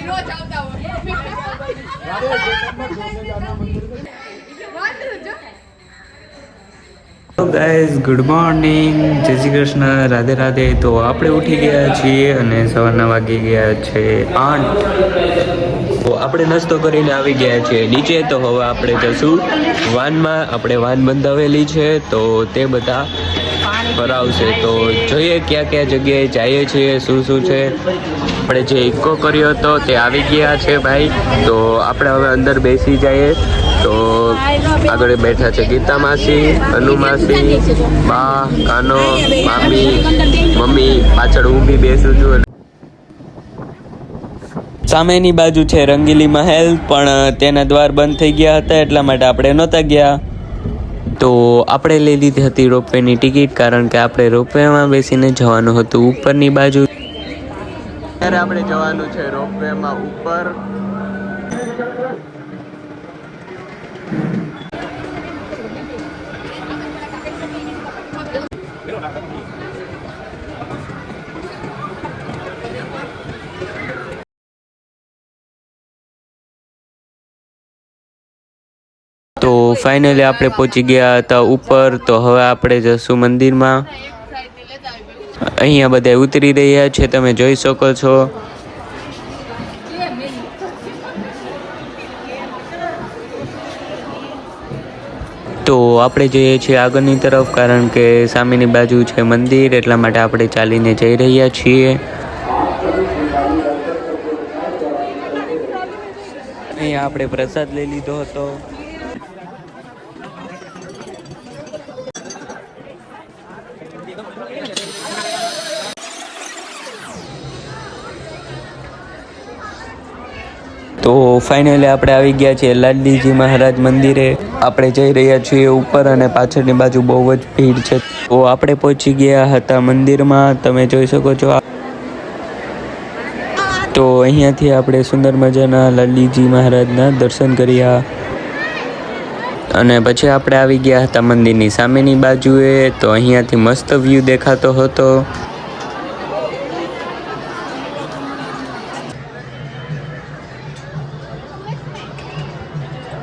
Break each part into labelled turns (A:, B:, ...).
A: Hello guys, good morning, જય શ્રી કૃષ્ણ, રાધે રાધે. તો આપણે ઉઠી ગયા છીએ અને સવારના વાગી ગયા છે 8. તો આપણે નાસ્તો કરીને આવી ગયા છીએ નીચે. તો હવે આપણે જશું વાનમાં. આપણે વાન બંધાવેલી છે તો તે બધા ભરાવશે. તો જોઈએ ક્યાં ક્યાં જગ્યાએ જઈએ છીએ, શું શું છે. આપણે જે ઇકો કર્યો હતો તે આવી ગયા છે ભાઈ. તો આપણે હવે અંદર બેસી જઈએ. તો આગળ બેઠા છે ગીતા માસી, અનુ માસી, બા, કાનો, મામી, મમ્મી. પાછળ હું બી બેસું છું. સામેની બાજુ છે રંગીલી મહેલ, પણ તેના દ્વાર બંધ થઈ ગયા હતા એટલા માટે આપણે નહોતા ગયા. તો આપણે લઈ લીધી હતી રોપવેની ટિકિટ, કારણ કે આપણે રોપવેમાં બેસીને જવાનું હતું ઉપરની બાજુ. ત્યારે આપણે જવાનું છે રોપવેમાં ઉપર. તો ફાઇનલી આપણે પહોંચી ગયા હતા ઉપર. તો હવે આપણે જશું મંદિરમાં. અહીંયા બધા ઉતરી રહ્યા છે, તમે જોઈ શકો છો. તો આપણે જઈએ છીએ આગળની તરફ, કારણ કે સામેની બાજુ છે મંદિર, એટલા માટે આપણે ચાલીને જઈ રહ્યા છીએ. અહીંયા આપણે પ્રસાદ લઈ લીધો હતો. તો ફાઇનલી આપણે આવી ગયા છીએ લાડલીજી મહારાજ મંદિરે. આપણે જઈ રહ્યા છીએ ઉપર અને પાછળની બાજુ બહુ જ ભીડ છે. તો આપણે પહોંચી ગયા હતા મંદિરમાં, તમે જોઈ શકો છો. તો અહીંયાથી આપણે સુંદર મજાના લાડલીજી મહારાજના દર્શન કર્યા અને પછી આપણે આવી ગયા હતા મંદિરની સામેની બાજુએ. તો અહીંયાથી મસ્ત વ્યૂ દેખાતો હતો.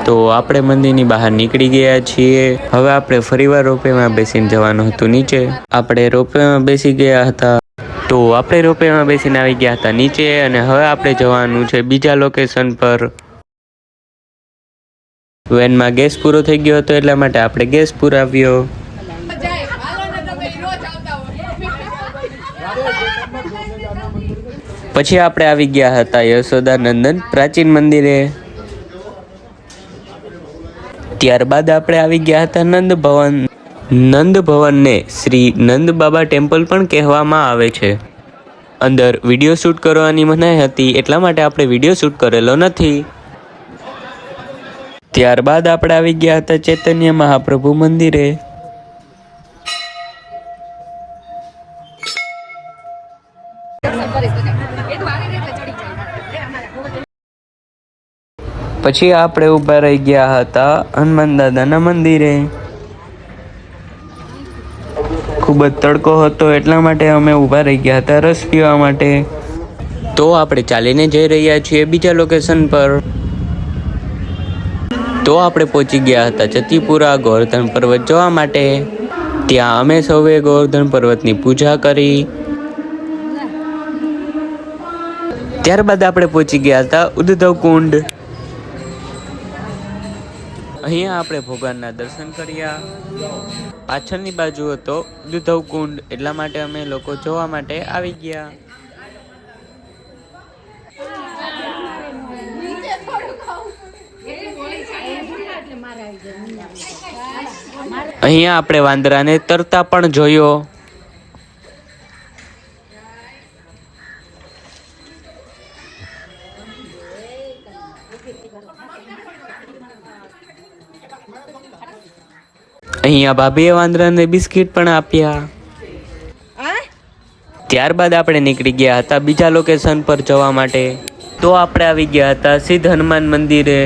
A: તો આપણે મંદિરની બહાર નીકળી ગયા છીએ. હવે આપણે ફરીવાર રોપવેમાં બેસીને જવાનું હતું નીચે. આપણે રોપવેમાં બેસી ગયા હતા. તો આપણે રોપવેમાં બેસીને આવી ગયા હતા નીચે અને હવે આપણે જવાનું છે બીજા લોકેશન પર. વેનમાં ગેસ પૂરો થઈ ગયો હતો એટલા માટે આપણે ગેસ પુરાવ્યો. પછી આપણે આવી ગયા હતા યશોદાનંદન પ્રાચીન મંદિરે. ત્યારબાદ આપણે આવી ગયા હતા નંદ ભવન. નંદ ભવનને શ્રી નંદ બાબા ટેમ્પલ પણ કહેવામાં આવે છે. અંદર વિડીયો શૂટ કરવાની મનાઈ હતી એટલા માટે આપણે વિડીયો શૂટ કરેલો નથી. ત્યારબાદ આપણે આવી ગયા હતા ચૈતન્ય મહાપ્રભુ મંદિરે. પછી આપણે ઊભા રહી ગયા હતા હનુમાન દાદાના મંદિરે. ખૂબ જ તડકો હતો એટલા માટે અમે ઊભા રહી ગયા હતા રસ પીવા માટે. તો આપણે ચાલીને જઈ રહ્યા છીએ બીજા લોકેશન પર. તો આપણે પહોંચી ગયા હતા જતીપુરા ગોવર્ધન પર્વત જોવા માટે. ત્યાં અમે સૌએ ગોવર્ધન પર્વતની પૂજા કરી. ત્યારબાદ આપણે પહોંચી ગયા હતા ઉદ્ધવ કુંડ. અહીંયા આપણે ભગવાનના દર્શન કર્યા. પાછળની બાજુ હતો ઉદ્ધવ કુંડ, એટલા માટે અમે લોકો જોવા માટે આવી ગયા. અહીંયા આપણે વાંદરાને તરતા પણ જોયો. અહીંયા ભાભીએ વાંદરાને બિસ્કિટ પણ આપ્યા. ત્યારબાદ આપણે નીકળી ગયા હતા બીજા લોકેશન પર જવા માટે. તો આપણે આવી ગયા હતા સિદ્ધ હનુમાન મંદિરે.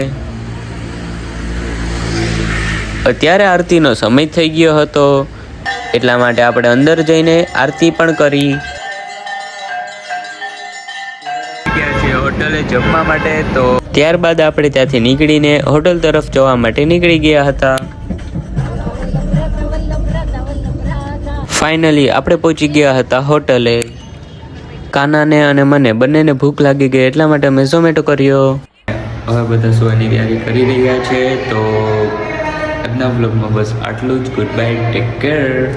A: અત્યારે આરતીનો સમય થઈ ગયો હતો એટલા માટે આપણે અંદર જઈને આરતી પણ કરી. હોટલે જમવા માટે. તો ત્યારબાદ આપણે ત્યાંથી નીકળીને હોટલ તરફ જવા માટે નીકળી ગયા હતા. ફાઇનલી આપણે પહોંચી ગયા હતા હોટલે. કાનાને અને મને બંનેને ભૂખ લાગી ગઈ એટલા માટે અમે ઝોમેટો કર્યો. હવે બધા સુવાની તૈયારી કરી રહ્યા છે. તો આજના વ્લોગમાં બસ આટલું જ. Good bye, take care.